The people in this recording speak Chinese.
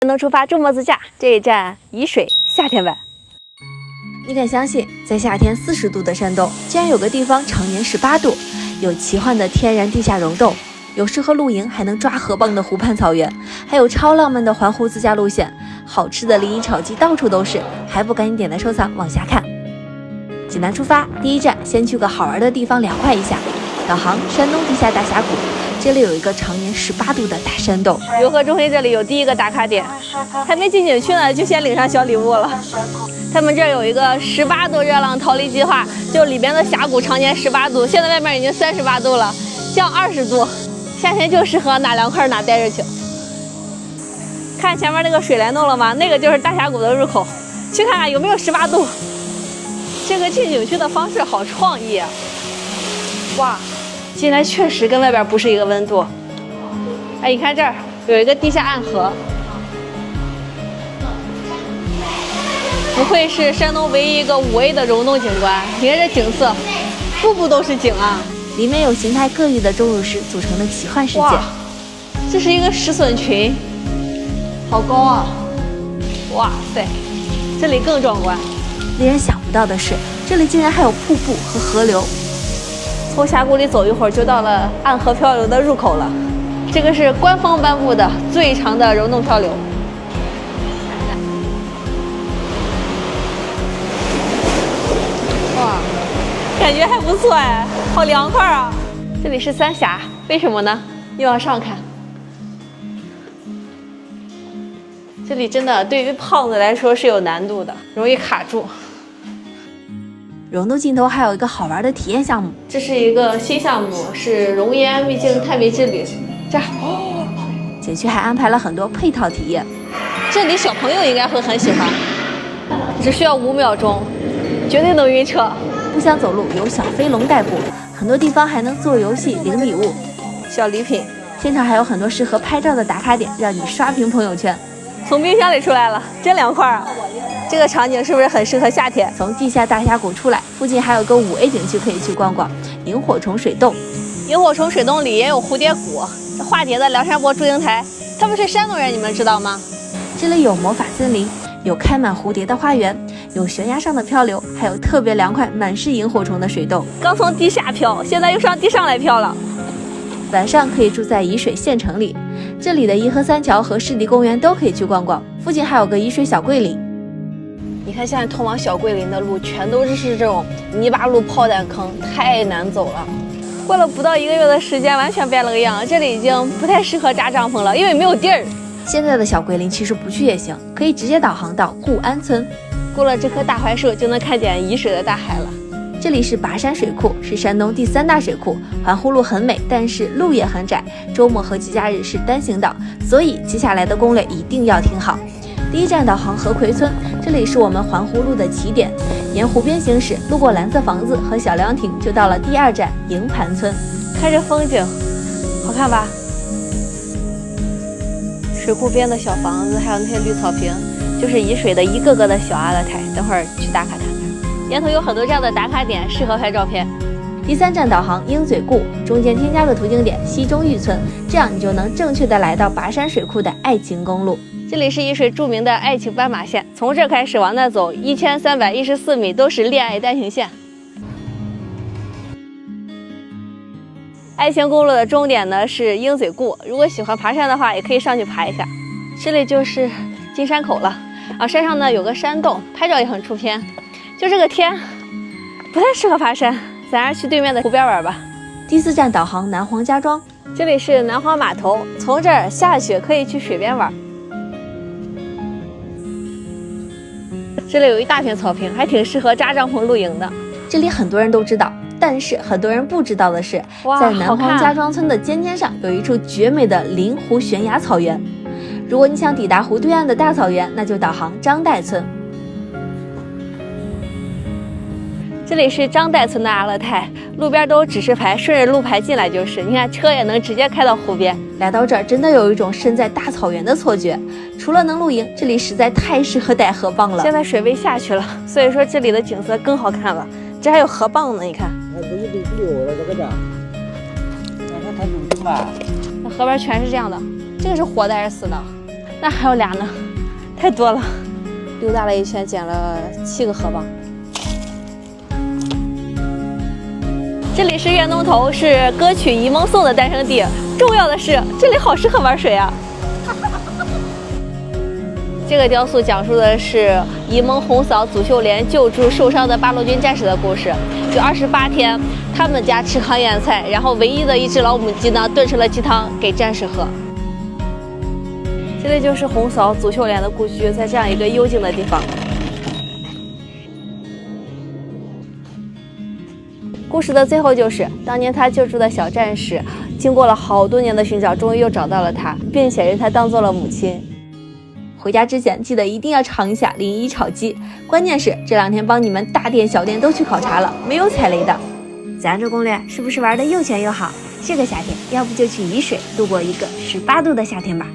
能出发周末自驾，这一站沂水夏天版。你敢相信，在夏天40度的山东，竟然有个地方常年18度，有奇幻的天然地下溶洞，有适合露营还能抓河蚌的湖畔草原，还有超浪漫的环湖自驾路线，好吃的林荫炒鸡到处都是，还不赶紧点赞收藏往下看。济南出发，第一站先去个好玩的地方凉快一下。导航山东地下大峡谷，这里有一个常年18度的大山洞。游客中心这里有第一个打卡点，还没进景区呢，就先领上小礼物了。他们这儿有一个18度热浪逃离计划，就里边的峡谷常年18度，现在外面已经38度了，降20度，夏天就适合哪凉快哪待着去。看前面那个水帘洞了吗？那个就是大峡谷的入口，去看看有没有18度。这个进景区的方式好创意啊！哇，进来确实跟外边不是一个温度。哎，你看这儿有一个地下暗河，不愧是山东唯一一个5A 的溶洞景观。你看这景色，步步都是景啊！里面有形态各异的钟乳石组成的奇幻世界。哇，这是一个石笋群，好高啊！哇塞，这里更壮观。令人想不到的是，这里竟然还有瀑布和河流。从峡谷里走一会儿，就到了暗河漂流的入口了。这个是官方颁布的最长的溶洞漂流。哇，感觉还不错哎，好凉快啊！这里是三峡，为什么呢？你往上看，这里真的对于胖子来说是有难度的，容易卡住。溶洞尽头还有一个好玩的体验项目，这是一个新项目，是熔岩秘境探秘之旅。这儿景区还安排了很多配套体验，这里小朋友应该会很喜欢，只需要5秒钟，绝对能晕车。不想走路由小飞龙代步，很多地方还能做游戏领礼物、小礼品。现场还有很多适合拍照的打卡点，让你刷屏朋友圈。从冰箱里出来了，真凉快啊！这个场景是不是很适合夏天？从地下大峡谷出来，附近还有个5A 景区可以去逛逛，萤火虫水洞。萤火虫水洞里也有蝴蝶谷、化蝶的梁山伯祝英台，他们是山东人，你们知道吗？这里有魔法森林，有开满蝴蝶的花园，有悬崖上的漂流，还有特别凉快、满是萤火虫的水洞。刚从地下漂，现在又上地上来漂了。晚上可以住在沂水县城里，这里的颐和三桥和湿地公园都可以去逛逛，附近还有个沂水小桂林。你看现在通往小桂林的路全都是这种泥巴路、炮弹坑，太难走了。过了不到1个月的时间，完全变了个样，这里已经不太适合扎帐篷了，因为没有地儿。现在的小桂林其实不去也行，可以直接导航到固安村。过了这棵大槐树，就能看见沂水的大海了。这里是拔山水库，是山东第3大水库，环湖路很美，但是路也很窄，周末和节假日是单行道，所以接下来的攻略一定要听好。第一站导航河葵村，这里是我们环湖路的起点，沿湖边行驶，路过蓝色房子和小凉亭，就到了第2站营盘村。看这风景，好看吧？水库边的小房子，还有那些绿草坪，就是沂水的一个个的小阿勒泰。等会儿去打卡看看。沿途有很多这样的打卡点，适合拍照片。第3站导航鹰嘴固，中间添加个途径点西中峪村，这样你就能正确的来到拔山水库的爱情公路。这里是沂水著名的爱情斑马线，从这儿开始往那走1314米都是恋爱单行线。爱情公路的终点呢是鹰嘴固，如果喜欢爬山的话，也可以上去爬一下。这里就是进山口了啊，山上呢有个山洞，拍照也很出片。就这个天，不太适合爬山，咱还是去对面的湖边玩吧。第4站导航南黄家庄，这里是南黄码头，从这儿下去可以去水边玩。这里有一大片草坪，还挺适合扎帐篷露营的。这里很多人都知道，但是很多人不知道的是，在南黄家庄村的尖尖上有一处绝美的临湖悬崖草原。如果你想抵达湖对岸的大草原，那就导航张岱村。这里是张岱村的阿勒泰，路边都有指示牌，顺着路牌进来就是。你看车也能直接开到湖边。来到这儿真的有一种身在大草原的错觉，除了能露营，这里实在太适合逮河蚌了。现在水位下去了，所以说这里的景色更好看了。这还有河蚌呢，你看。那河边全是这样的，这个是活的还是死的？那还有俩呢，太多了。溜达了一圈，捡了7个河蚌。这里是岳东头，是歌曲《沂蒙颂》的诞生地。重要的是，这里好适合玩水啊！这个雕塑讲述的是沂蒙红嫂祖秀莲救助受伤的八路军战士的故事。就28天，他们家吃糠咽菜，然后唯一的一只老母鸡呢，炖成了鸡汤给战士喝。这里就是红嫂祖秀莲的故居，在这样一个幽静的地方。故事的最后就是，当年他救助的小战士，经过了好多年的寻找，终于又找到了他，并且认他当做了母亲。回家之前记得一定要尝一下01炒鸡，关键是这2天帮你们大店小店都去考察了，没有踩雷的。咱这攻略是不是玩的又全又好？这个夏天，要不就去沂水度过一个18度的夏天吧。